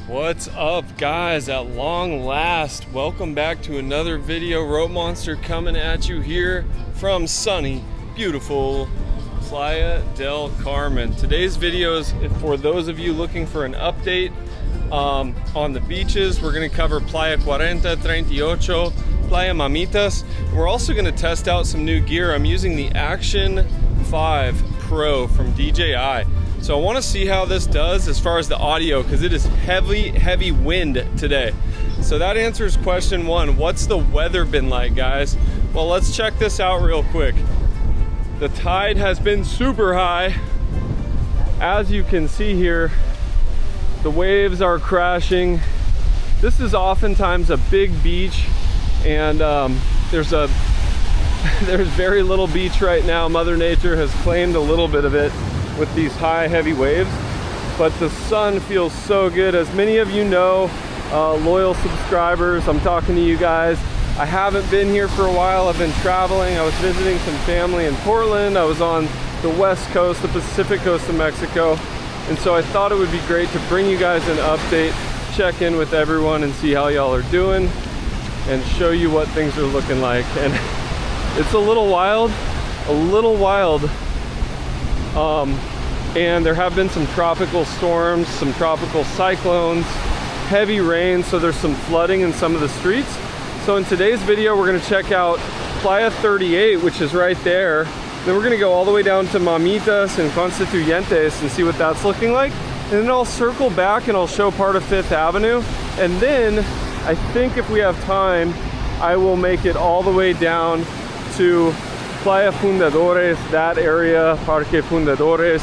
What's up, guys? At long last, welcome back to another video. Rope Monster coming at you here from sunny, beautiful Playa del Carmen. Today's video is for those of you looking for an update on the beaches. We're going to cover Playa 40, 38, Playa Mamitas. We're also going to test out some new gear. I'm using the Action 5 Pro from DJI. So I want to see how this does as far as the audio, because it is heavy wind today. So that answers question one. What's the weather been like, guys? Well, let's check this out real quick. The tide has been super high. As you can see here, the waves are crashing. This is oftentimes a big beach, and there's very little beach right now. Mother Nature has claimed a little bit of it with these high, heavy waves, but the sun feels so good. As many of you know, loyal subscribers, I'm talking to you guys. I haven't been here for a while. I've been traveling. I was visiting some family in Portland. I was on the west coast, the Pacific coast of Mexico, and so I thought it would be great to bring you guys an update, check in with everyone and see how y'all are doing, and show you what things are looking like. And it's a little wild, and there have been some tropical storms, some tropical cyclones, heavy rain, so there's some flooding in some of the streets. So in today's video, we're going to check out Playa 38, which is right there. Then we're going to go all the way down to Mamitas and Constituyentes and see what that's looking like. And then I'll circle back and I'll show part of 5th Avenue. And then I think if we have time, I will make it all the way down to Playa Fundadores, that area, Parque Fundadores.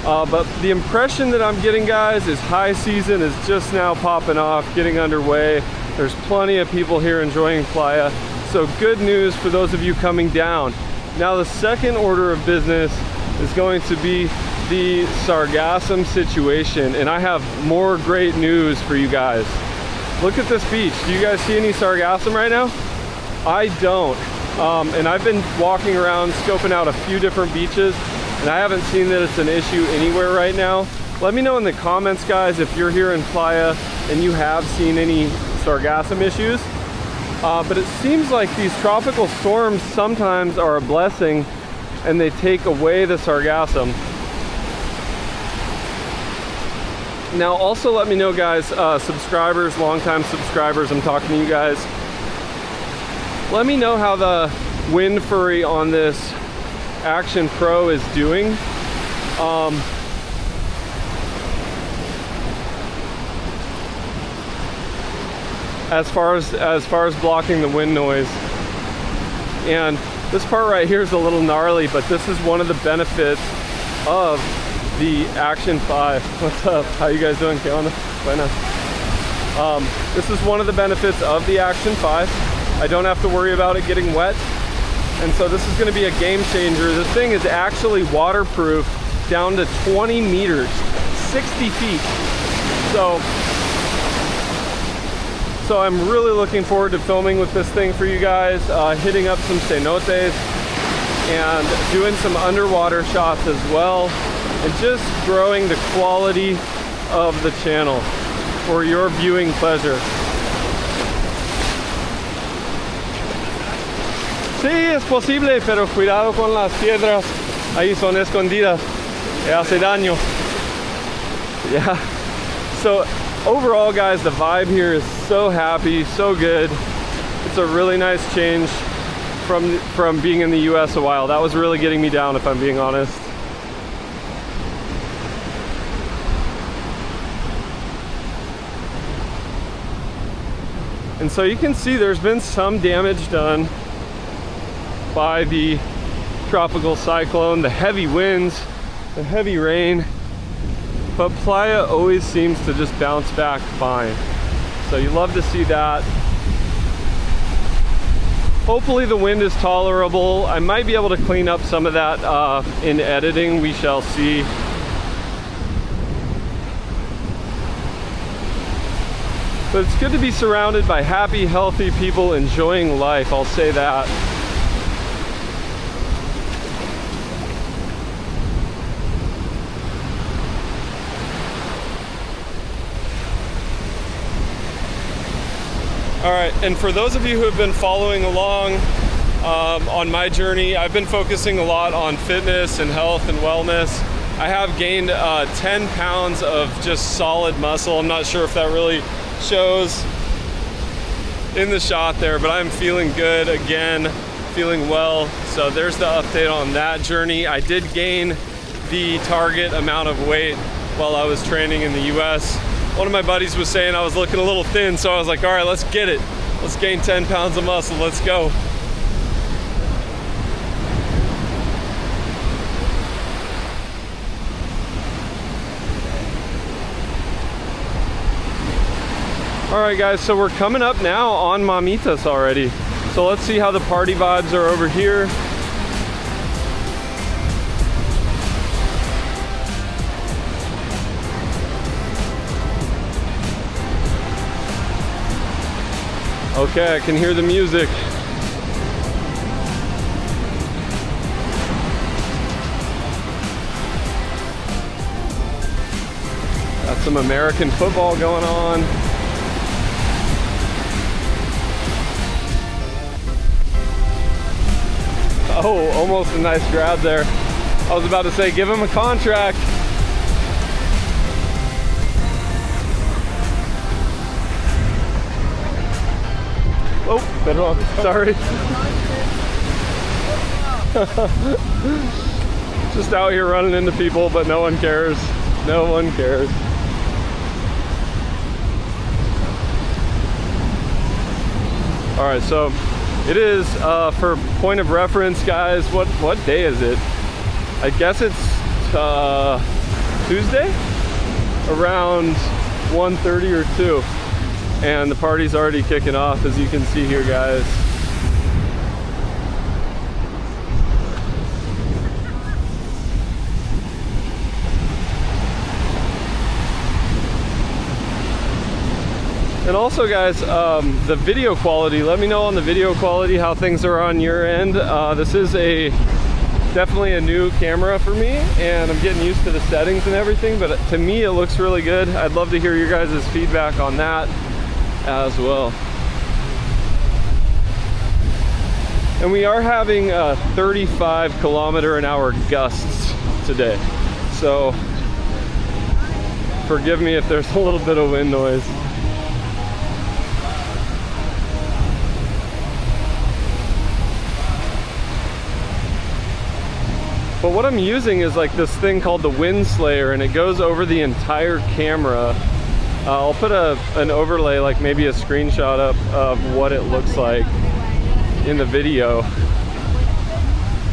But the impression that I'm getting, guys, is high season is just now popping off, getting underway. There's plenty of people here enjoying Playa. So good news for those of you coming down. Now the second order of business is going to be the Sargassum situation. And I have more great news for you guys. Look at this beach. Do you guys see any Sargassum right now? I don't. And I've been walking around scoping out a few different beaches, and I haven't seen that it's an issue anywhere right now. Let me know in the comments, guys, if you're here in Playa and you have seen any Sargassum issues. But it seems like these tropical storms sometimes are a blessing and they take away the Sargassum. Now also let me know, guys, subscribers, longtime subscribers, I'm talking to you guys. Let me know how the wind furry on this Action Pro is doing. As far as blocking the wind noise. And this part right here is a little gnarly, but this is one of the benefits of the Action 5. What's up? How you guys doing? ¿Qué onda? Buena. This is one of the benefits of the Action 5. I don't have to worry about it getting wet. And so this is going to be a game changer. This thing is actually waterproof down to 20 meters, 60 feet. So I'm really looking forward to filming with this thing for you guys, hitting up some cenotes and doing some underwater shots as well, and just growing the quality of the channel for your viewing pleasure. Sí, es posible, pero cuidado con las piedras. Ahí son escondidas. Hace daño. Yeah. So overall, guys, the vibe here is so happy, so good. It's a really nice change from being in the US a while. That was really getting me down, if I'm being honest. And so you can see there's been some damage done by the tropical cyclone, the heavy winds, the heavy rain, but Playa always seems to just bounce back fine. So you love to see that. Hopefully the wind is tolerable. I might be able to clean up some of that in editing, we shall see. But it's good to be surrounded by happy, healthy people enjoying life, I'll say that. All right, and for those of you who have been following along on my journey, I've been focusing a lot on fitness and health and wellness. I have gained 10 pounds of just solid muscle. I'm not sure if that really shows in the shot there, but I'm feeling good again, feeling well. So there's the update on that journey. I did gain the target amount of weight while I was training in the US. One of my buddies was saying I was looking a little thin, so I was like, all right, let's get it. Let's gain 10 pounds of muscle, let's go. All right guys, so we're coming up now on Mamitas already. So let's see how the party vibes are over here. Okay, I can hear the music. Got some American football going on. Oh, almost a nice grab there. I was about to say, give him a contract. Oh, bit off. Sorry. Just out here running into people, but no one cares. No one cares. All right, so it is, for point of reference, guys, what day is it? I guess it's Tuesday, around 1:30 or 2. And the party's already kicking off, as you can see here, guys. And also, guys, the video quality, let me know on the video quality how things are on your end. This is definitely a new camera for me, and I'm getting used to the settings and everything, but to me it looks really good. I'd love to hear your guys' feedback on that as well. And we are having 35 km/h gusts today, so forgive me if there's a little bit of wind noise. But what I'm using is like this thing called the Wind Slayer, and it goes over the entire camera. I'll put an overlay, like maybe a screenshot up of what it looks like in the video.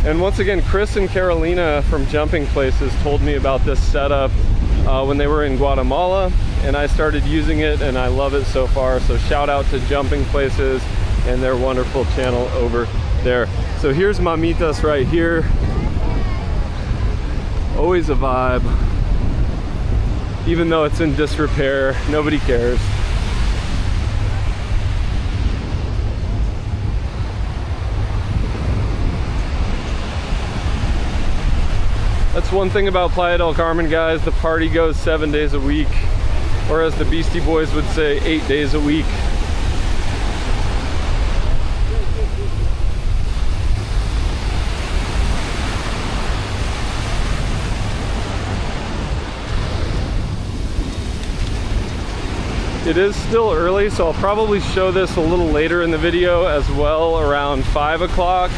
And once again, Chris and Carolina from Jumping Places told me about this setup when they were in Guatemala, and I started using it and I love it so far. So shout out to Jumping Places and their wonderful channel over there. So here's Mamitas right here. Always a vibe. Even though it's in disrepair, nobody cares. That's one thing about Playa del Carmen, guys. The party goes 7 days a week, or as the Beastie Boys would say, 8 days a week. It is still early, so I'll probably show this a little later in the video as well, around 5 o'clock,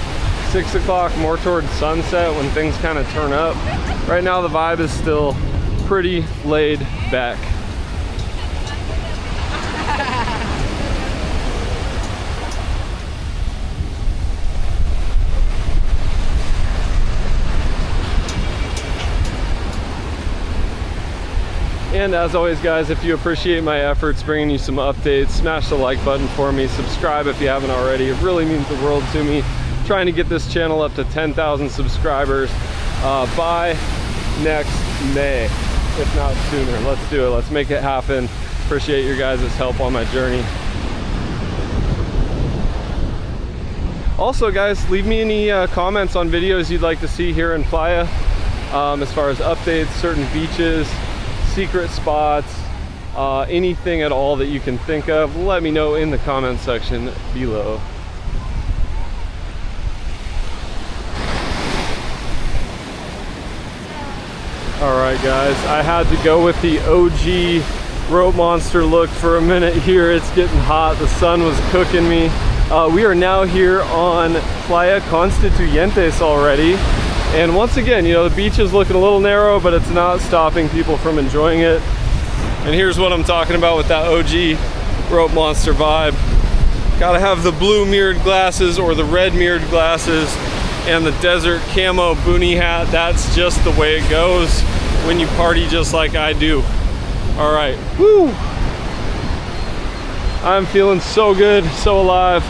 6 o'clock, more towards sunset when things kind of turn up. Right now the vibe is still pretty laid back. And as always, guys, if you appreciate my efforts bringing you some updates, smash the like button for me, subscribe if you haven't already. It really means the world to me. Trying to get this channel up to 10,000 subscribers by next May, if not sooner. Let's do it. Let's make it happen. Appreciate your guys' help on my journey. Also, guys, leave me any comments on videos you'd like to see here in Playa, as far as updates, certain beaches, secret spots, anything at all that you can think of, let me know in the comment section below. Alright guys, I had to go with the OG rope monster look for a minute here. It's getting hot, the sun was cooking me. We are now here on Playa Constituyentes already. And once again, you know, the beach is looking a little narrow, but it's not stopping people from enjoying it. And here's what I'm talking about with that OG rope monster vibe. Gotta have the blue mirrored glasses or the red mirrored glasses and the desert camo boonie hat. That's just the way it goes when you party just like I do. All right, woo! I'm feeling so good, so alive.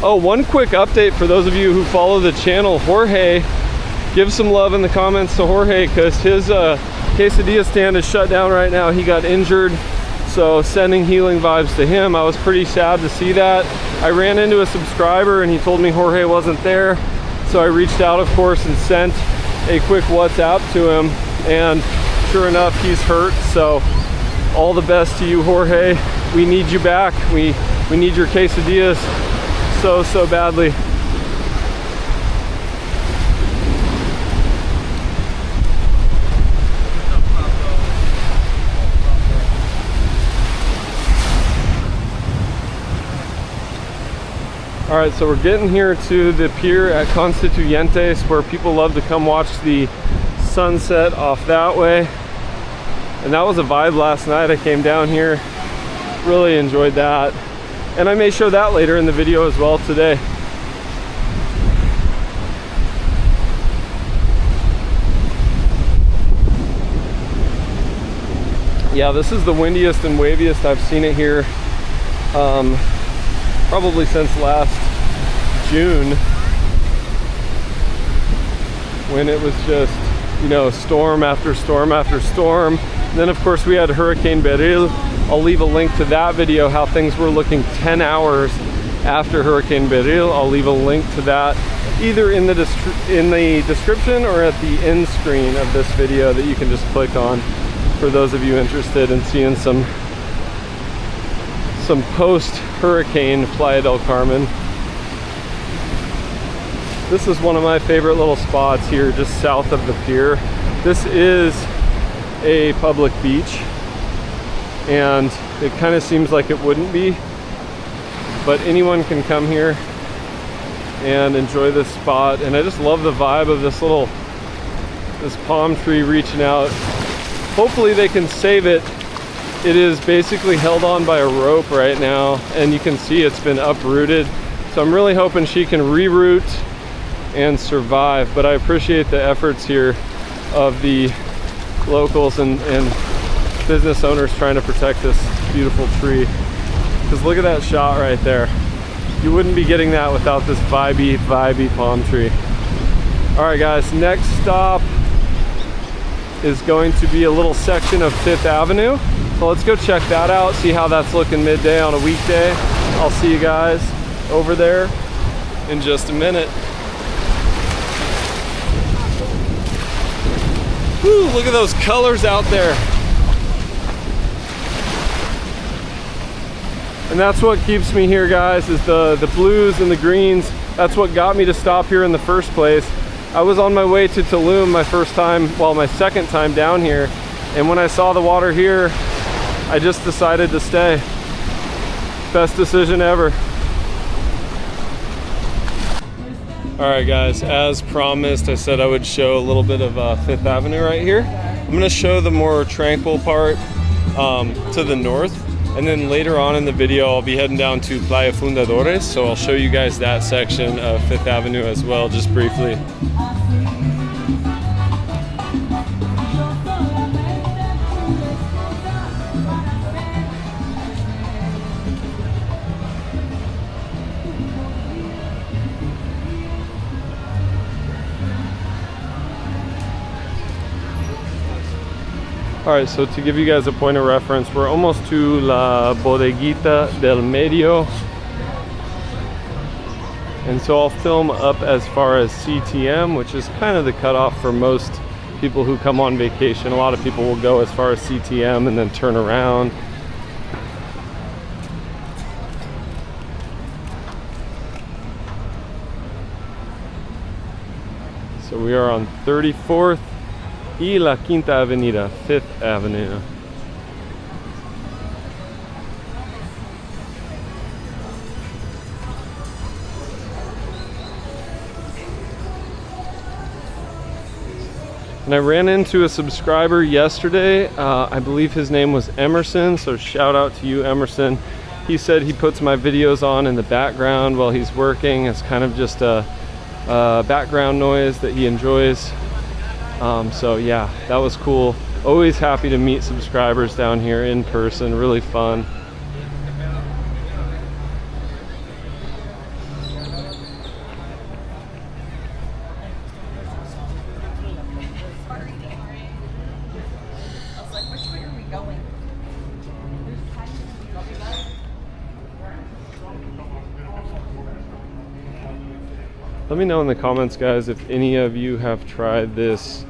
Oh, one quick update for those of you who follow the channel. Jorge, give some love in the comments to Jorge, because his quesadilla stand is shut down right now. He got injured, so sending healing vibes to him. I was pretty sad to see that. I ran into a subscriber and he told me Jorge wasn't there, so I reached out, of course, and sent a quick WhatsApp to him, and sure enough, he's hurt. So all the best to you, Jorge. We need you back. We need your quesadillas so badly. All right, so we're getting here to the pier at Constituyentes, where people love to come watch the sunset off that way. And that was a vibe last night. I came down here, really enjoyed that. And I may show that later in the video as well today. Yeah, this is the windiest and waviest I've seen it here. Probably since last June, when it was just, you know, storm after storm after storm. And then of course we had Hurricane Beryl. I'll leave a link to that video, how things were looking 10 hours after Hurricane Beryl. I'll leave a link to that either in the description or at the end screen of this video that you can just click on for those of you interested in seeing some post-hurricane Playa del Carmen. This is one of my favorite little spots here, just south of the pier. This is a public beach, and it kind of seems like it wouldn't be, but anyone can come here and enjoy this spot. And I just love the vibe of this palm tree reaching out. Hopefully they can save it. It is basically held on by a rope right now, and you can see it's been uprooted. So I'm really hoping she can reroot and survive. But I appreciate the efforts here of the locals and business owners trying to protect this beautiful tree. Because look at that shot right there. You wouldn't be getting that without this vibey palm tree. All right guys, next stop is going to be a little section of 5th Avenue. So let's go check that out, see how that's looking midday on a weekday. I'll see you guys over there in just a minute. Woo, look at those colors out there. And that's what keeps me here, guys, is the blues and the greens. That's what got me to stop here in the first place. I was on my way to Tulum my second time down here. And when I saw the water here, I just decided to stay. Best decision ever. All right guys, as promised, I said I would show a little bit of 5th Avenue right here. I'm gonna show the more tranquil part to the north, and then later on in the video I'll be heading down to Playa Fundadores, so I'll show you guys that section of 5th Avenue as well, just briefly. All right, so to give you guys a point of reference, we're almost to La Bodeguita del Medio. And so I'll film up as far as CTM, which is kind of the cutoff for most people who come on vacation, a lot of people will go as far as CTM and then turn around. So we are on 34th y la Quinta Avenida, 5th Avenue. And I ran into a subscriber yesterday. I believe his name was Emerson, so shout out to you, Emerson. He said he puts my videos on in the background while he's working. It's kind of just a background noise that he enjoys. So yeah, that was cool. Always happy to meet subscribers down here in person, really fun. Let me know in the comments, guys, if any of you have tried this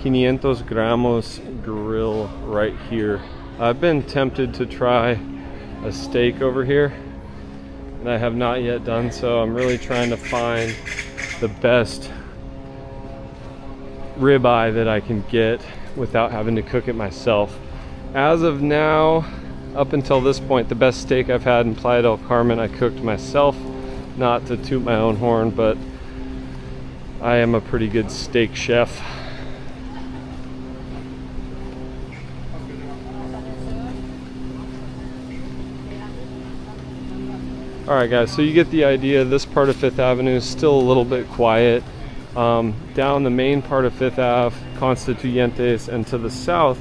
500 gramos grill right here. I've been tempted to try a steak over here, and I have not yet done so. I'm really trying to find the best ribeye that I can get without having to cook it myself. As of now, up until this point, the best steak I've had in Playa del Carmen I cooked myself. Not to toot my own horn, but I am a pretty good steak chef. Alright guys, so you get the idea. This part of 5th Avenue is still a little bit quiet. Down the main part of 5th Ave, Constituyentes, and to the south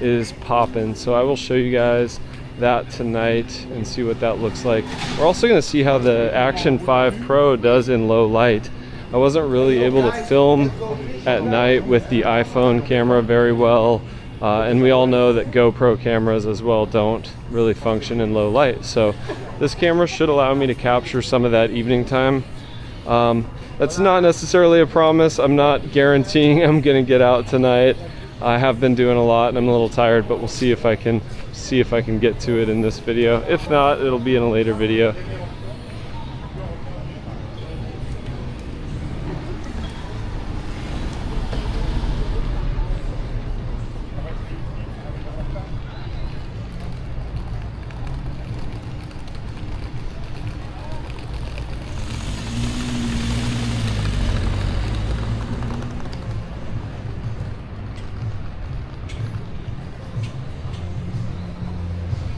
is poppin'. So I will show you guys that tonight and see what that looks like. We're also going to see how the Action 5 Pro does in low light. I wasn't really able to film at night with the iPhone camera very well, and we all know that GoPro cameras as well don't really function in low light. So this camera should allow me to capture some of that evening time. That's not necessarily a promise. I'm not guaranteeing I'm going to get out tonight. I have been doing a lot and I'm a little tired, but we'll see if I can get to it in this video. If not, it'll be in a later video.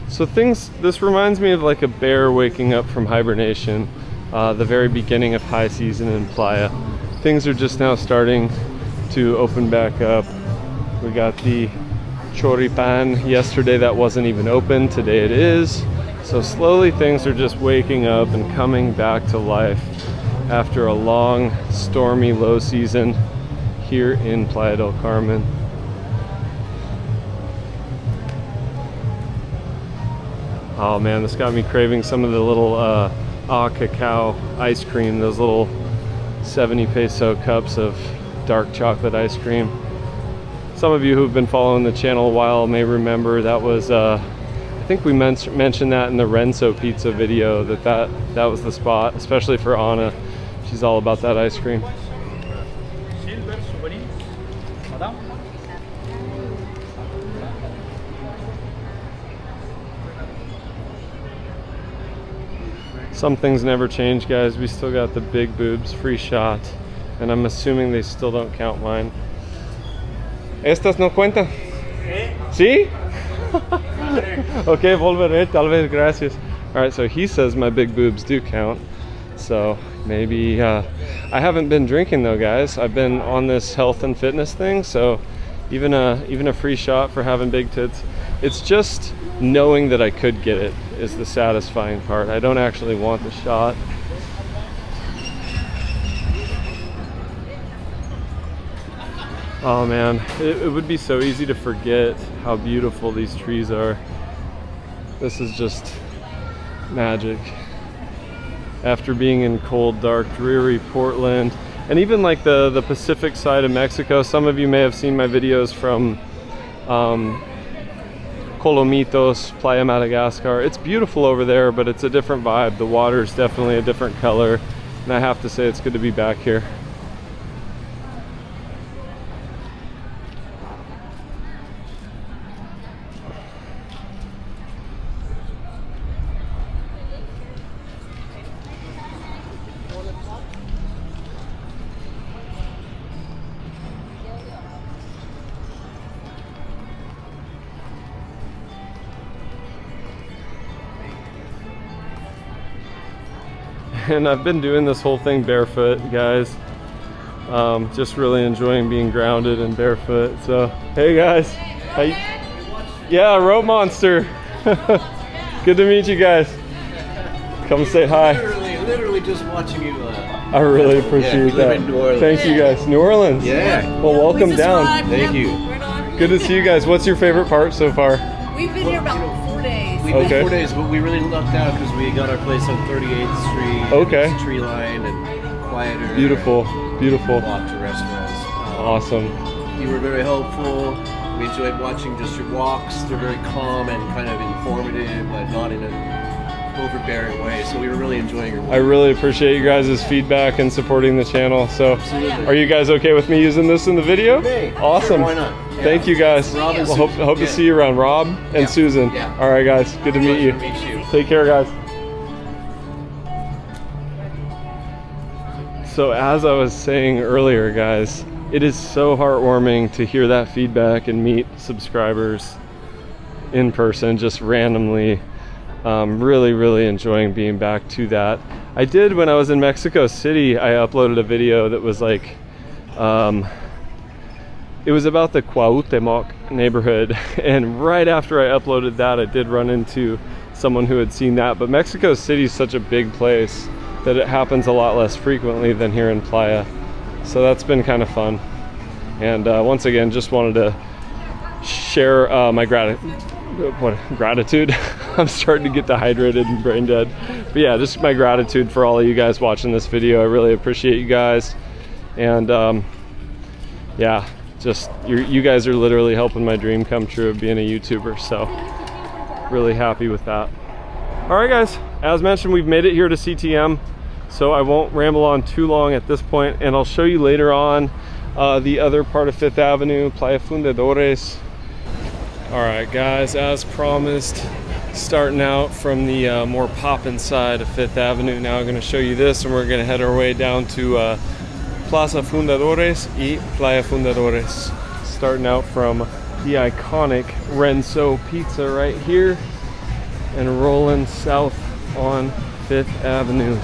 So this reminds me of like a bear waking up from hibernation, the very beginning of high season in Playa. Things are just now starting to open back up. We got the choripan yesterday that wasn't even open, today it is. So slowly things are just waking up and coming back to life after a long, stormy low season here in Playa del Carmen. Oh man, this got me craving some of the little cacao ice cream, those little 70 peso cups of dark chocolate ice cream. Some of you who've been following the channel a while may remember that was, I think we mentioned that in the Renzo pizza video, that was the spot, especially for Anna. She's all about that ice cream. Some things never change, guys. We still got the big boobs, free shot, and I'm assuming they still don't count mine. Estas no cuentan. ¿Sí? Okay, volveré, tal vez, gracias. All right, so he says my big boobs do count. So maybe, I haven't been drinking though, guys. I've been on this health and fitness thing, so even a free shot for having big tits. It's just knowing that I could get it is the satisfying part. I don't actually want the shot. Oh man, it would be so easy to forget how beautiful these trees are. This is just magic. After being in cold, dark, dreary Portland, And even like the Pacific side of Mexico, some of you may have seen my videos from Colomitos, Playa Madagascar. It's beautiful over there, but it's a different vibe. The water's definitely a different color, and I have to say it's good to be back here. And I've been doing this whole thing barefoot, guys. Just really enjoying being grounded and barefoot. So, hey guys. Yeah, Rope Monster. Good to meet you guys. Come say hi. Literally just watching you. I really appreciate that. In New Orleans. Thank you guys. New Orleans? Yeah. Well, welcome down. Thank you. Good to see you guys. What's your favorite part so far? We've been here about 4 days. We've been 4 days, but we really lucked out because we got our place on 38th Street. Okay. It's tree line and quieter. Beautiful, beautiful. Walk to restaurants. Awesome. You were very helpful. We enjoyed watching just your walks. They're very calm and kind of informative, but not in an overbearing way. So we were really enjoying your walk. I really appreciate you guys' feedback and supporting the channel. So, Absolutely. Are you guys okay with me using this in the video? Okay. Awesome. Sure, why not? Yeah. Thank you guys. Rob and Well, Susan. hope to see you around. Rob and Susan. Yeah. All right, guys. Good to meet you. Pleasure to meet you. Take care, guys. So as I was saying earlier, guys, it is so heartwarming to hear that feedback and meet subscribers in person, just randomly. Really enjoying being back to that. I did when I was in Mexico City. I uploaded a video that was like, it was about the Cuauhtemoc neighborhood, and right after I uploaded that, I did run into someone who had seen that. But Mexico City is such a big place that it happens a lot less frequently than here in Playa, so that's been kind of fun. And once again, just wanted to share my gratitude. I'm starting to get dehydrated and brain dead, but yeah, just my gratitude for all of you guys watching this video. I really appreciate you guys, and yeah, just you guys are literally helping my dream come true of being a YouTuber, so really happy with that. All right, guys, as mentioned, we've made it here to CTM, so I won't ramble on too long at this point, and I'll show you later on the other part of 5th Avenue, Playa Fundadores. All right, guys, as promised, starting out from the more poppin' side of 5th Avenue. Now I'm going to show you this, and we're going to head our way down to Playa Fundadores y Playa Fundadores. Starting out from the iconic Renzo Pizza right here and rolling south on 5th Avenue.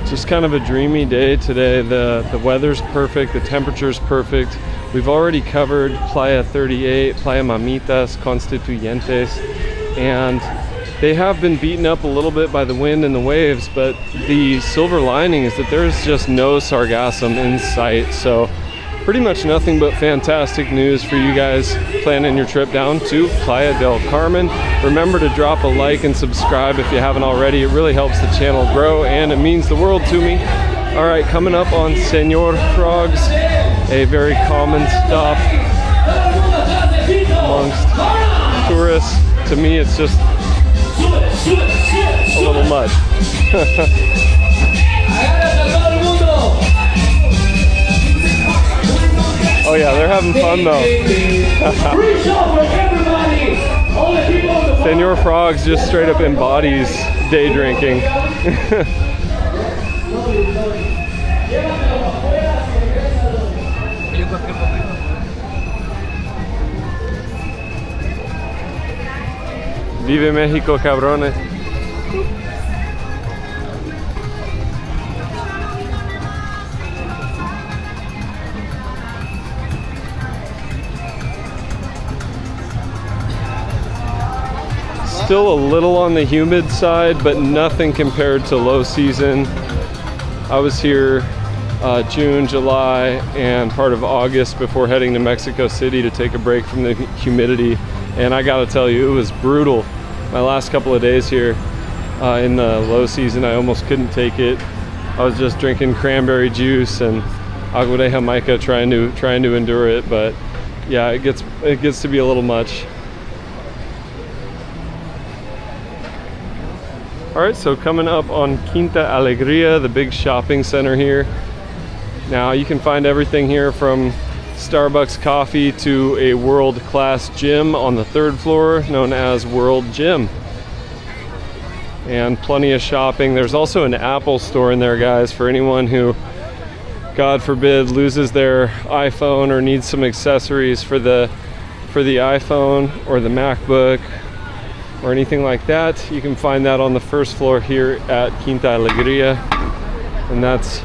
Just kind of a dreamy day today. The weather's perfect, the temperature's perfect. We've already covered Playa 38, Playa Mamitas, Constituyentes, and they have been beaten up a little bit by the wind and the waves, but the silver lining is that there's just no Sargassum in sight. So pretty much nothing but fantastic news for you guys planning your trip down to Playa del Carmen. Remember to drop a like and subscribe if you haven't already. It really helps the channel grow and it means the world to me. All right, coming up on Senor Frogs, a very common stop amongst tourists. To me, it's just a little mud. Oh yeah, they're having fun though. Senor Frogs just straight up embodies day drinking. Vive Mexico, cabrones. Still a little on the humid side, but nothing compared to low season. I was here June, July, and part of August before heading to Mexico City to take a break from the humidity. And I gotta tell you, it was brutal. My last couple of days here in the low season, I almost couldn't take it. I was just drinking cranberry juice and agua de Jamaica trying to endure it, but yeah, it gets to be a little much. All right, so coming up on Quinta Alegria, the big shopping center here. Now you can find everything here from Starbucks coffee to a world-class gym on the 3rd floor known as World Gym. And plenty of shopping. There's also an Apple store in there, guys, for anyone who, God forbid, loses their iPhone or needs some accessories for the iPhone or the MacBook or anything like that. You can find that on the 1st floor here at Quinta Alegria, and that's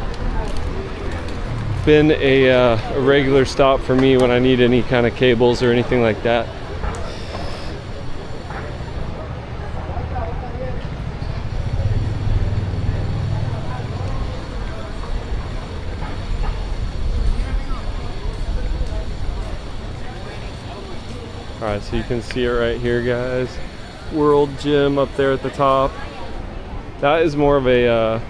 been a regular stop for me when I need any kind of cables or anything like that. All right, so you can see it right here, guys. World Gym up there at the top. That is more of a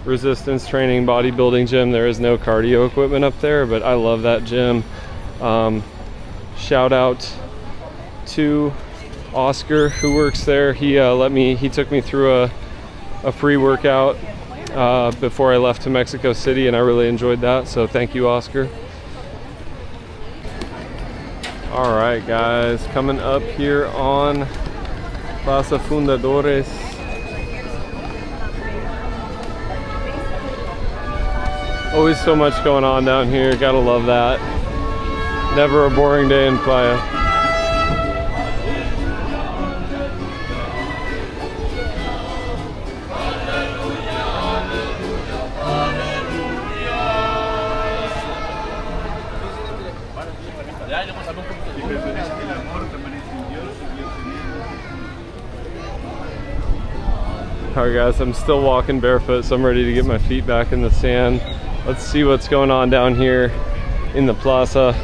resistance training bodybuilding gym. There is no cardio equipment up there, but I love that gym. Shout out to Oscar who works there. He took me through a pre-workout before I left to Mexico City, and I really enjoyed that, so thank you, Oscar. All right, guys, coming up here on Playa Fundadores. Always so much going on down here, gotta love that. Never a boring day in Playa. Alright guys, I'm still walking barefoot, so I'm ready to get my feet back in the sand. Let's see what's going on down here in the plaza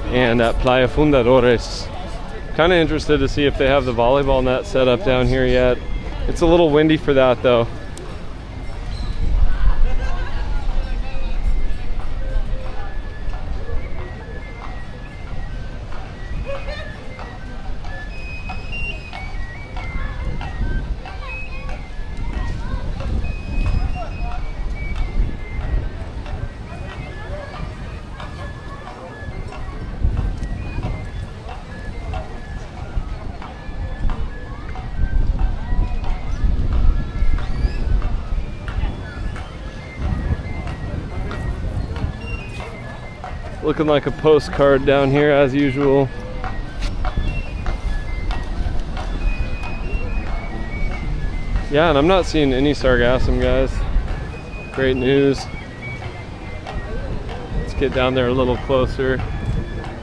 and at Playa Fundadores. Kind of interested to see if they have the volleyball net set up down here yet. It's a little windy for that though. Looking like a postcard down here as usual. Yeah, and I'm not seeing any sargassum, guys. Great news. Let's get down there a little closer,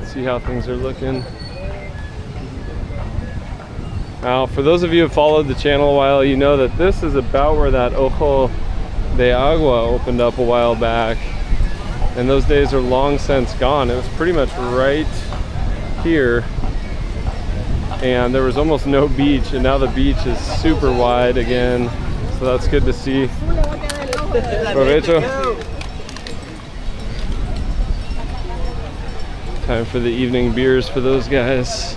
see how things are looking. Now, for those of you who followed the channel a while, you know that this is about where that Ojo de Agua opened up a while back. And those days are long since gone. It was pretty much right here. And there was almost no beach, and now the beach is super wide again. So that's good to see. Provecho. Time for the evening beers for those guys.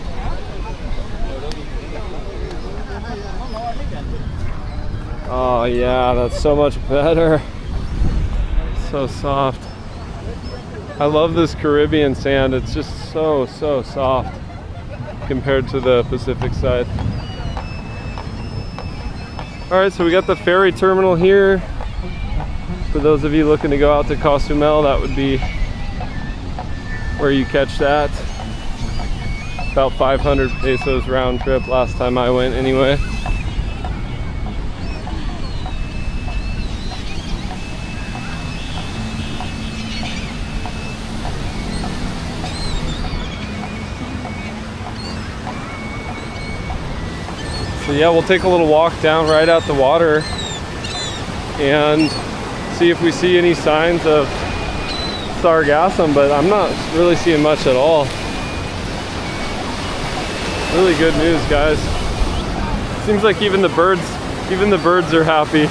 Oh yeah, that's so much better. So soft. I love this Caribbean sand. It's just so soft compared to the Pacific side. All right, so we got the ferry terminal here. For those of you looking to go out to Cozumel, that would be where you catch that. About 500 pesos round trip last time I went anyway. So yeah, we'll take a little walk down right out the water and see if we see any signs of sargassum, but I'm not really seeing much at all. Really good news, guys. Seems like even the birds are happy.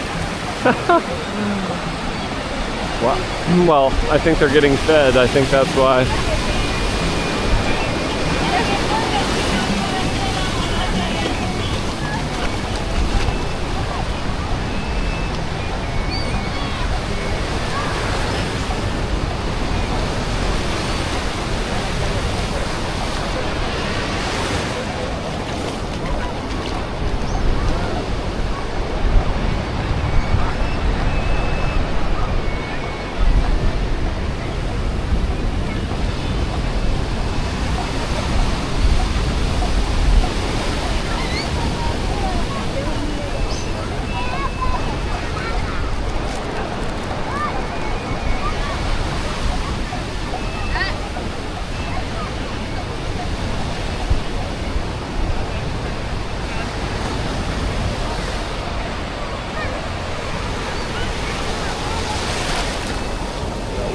Well, I think they're getting fed. I think that's why.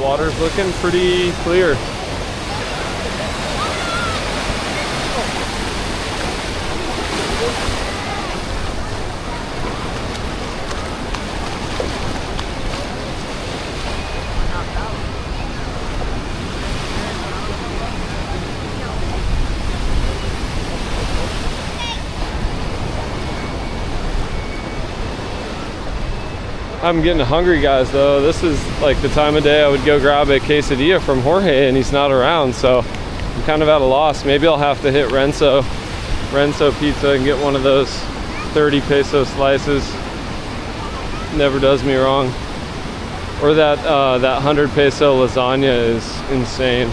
Water's looking pretty clear. I'm getting hungry, guys, though. This is like the time of day I would go grab a quesadilla from Jorge, and he's not around, so I'm kind of at a loss. Maybe I'll have to hit Renzo Pizza and get one of those 30 peso slices. Never does me wrong. Or that 100 peso lasagna is insane.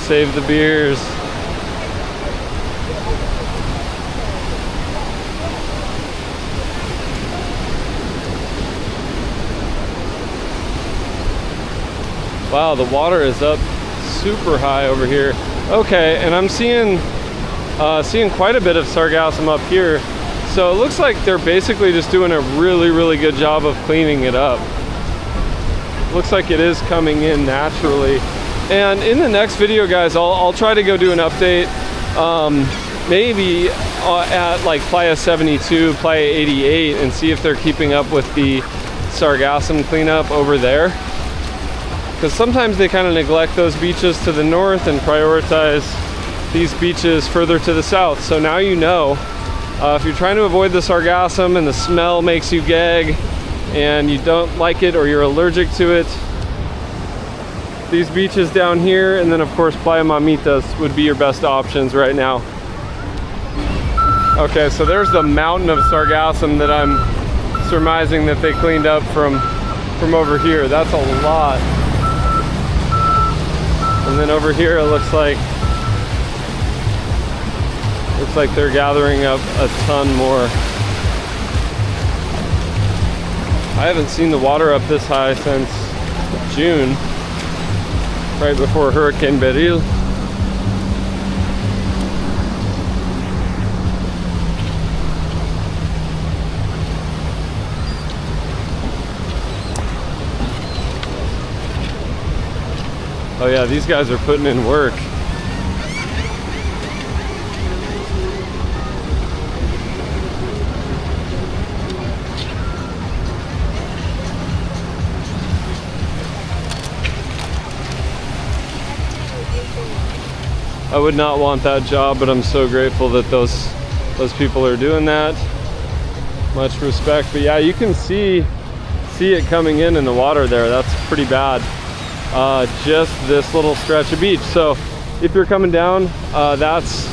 Save the beers. Wow, the water is up super high over here. Okay, and I'm seeing quite a bit of sargassum up here. So it looks like they're basically just doing a really good job of cleaning it up. Looks like it is coming in naturally. And in the next video, guys, I'll try to go do an update, maybe at like Playa 72, Playa 88, and see if they're keeping up with the sargassum cleanup over there. Because sometimes they kind of neglect those beaches to the north and prioritize these beaches further to the south. So now you know. If you're trying to avoid the sargassum and the smell makes you gag and you don't like it or you're allergic to it, these beaches down here, and then of course Playa Mamitas would be your best options right now. Okay, so there's the mountain of sargassum that I'm surmising that they cleaned up from over here. That's a lot. And then over here it looks like they're gathering up a ton more. I haven't seen the water up this high since June, right before Hurricane Beryl. Oh yeah, these guys are putting in work. I would not want that job, but I'm so grateful that those people are doing that. Much respect. But yeah, you can see it coming in the water there. That's pretty bad. Just this little stretch of beach. So if you're coming down, that's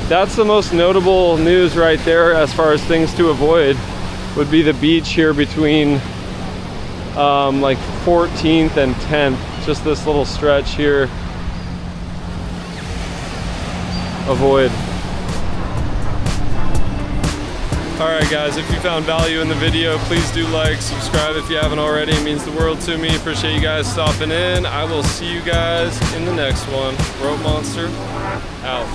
the most notable news right there as far as things to avoid, would be the beach here between like 14th and 10th. just this little stretch here. Avoid. Alright guys, if you found value in the video, please do like, subscribe if you haven't already. It means the world to me. Appreciate you guys stopping in. I will see you guys in the next one. Rope Monster, out.